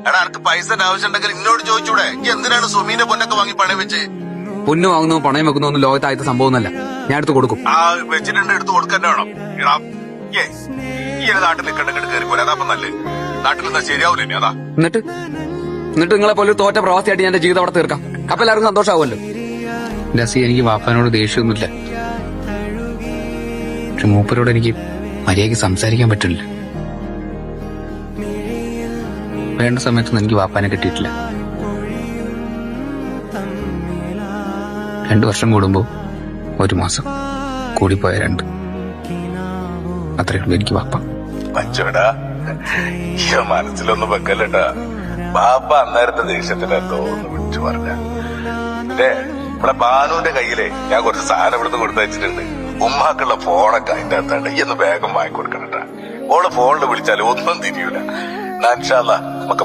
എടാ എനിക്ക് പൈസ ആവശ്യമുണ്ടെങ്കിൽ എന്നോട് ചോദിച്ചൂടെ എന്തിനാണ് സുമീന്റെ പൊന്നൊക്കെ വാങ്ങി പണയം വെച്ച്? പൊന്നു വാങ്ങുന്നോ പണയം വെക്കുന്നോ ഒന്നും ലോകത്തായത്തെ സംഭവമൊന്നല്ല. ഞാൻ എടുത്ത് കൊടുക്കും. ആ വെച്ചിട്ടുണ്ട്, എടുത്ത് കൊടുക്കാൻ വേണം. എടാ ഈ നാട്ടിൽ നിൽക്കണ്ടെങ്കിൽ കയറിപ്പോലെ, അതാ നല്ലേ. നാട്ടിൽ നിന്നാ ശരിയാവൂലേ അതാ. എന്നിട്ട് നിങ്ങളെ പോലെ തോറ്റ പ്രവാസിയായിട്ട് ഞാൻ എന്റെ ജീവിതം അവിടെ തീർക്കാം. അപ്പൊ എല്ലാവർക്കും സന്തോഷമാവുമല്ലോ. രസി, എനിക്ക് വാപ്പാനോട് ദേഷ്യമൊന്നുമില്ല. പക്ഷെ മൂപ്പരോട് എനിക്ക് മര്യാദയ്ക്ക് സംസാരിക്കാൻ പറ്റില്ല. വേണ്ട സമയത്തൊന്നും എനിക്ക് വാപ്പാനെ കിട്ടിയിട്ടില്ല. 2 വർഷം കൂടുമ്പോ 1 മാസം, കൂടിപ്പോയ 2. അത്രയേ ഉള്ളൂ എനിക്ക് വാപ്പ. പച്ചോടാ മനസ്സിലൊന്നും വെക്കല്ലട്ടാ. ബാപ്പ അന്നേരത്തെ ദേഷ്യത്തിനെന്തോ ഒന്ന് വിളിച്ചു പറഞ്ഞ. പിന്നെ ഇവിടെ ബാനുവിന്റെ കയ്യിലെ ഞാൻ കുറച്ച് സാധനം ഇവിടുന്ന് കൊടുത്തയച്ചിട്ടുണ്ട്. ഉമ്മാക്കുള്ള ഫോണൊക്കെ അതിന്റെ അകത്താണ്ട് ഈ ഒന്ന് വേഗം വാങ്ങിക്കൊടുക്കണട്ടാ. ഓള് ഫോണിൽ വിളിച്ചാലും ഒന്നും തിരിയൂല. ഇൻഷാ അല്ലാഹ് നമുക്ക്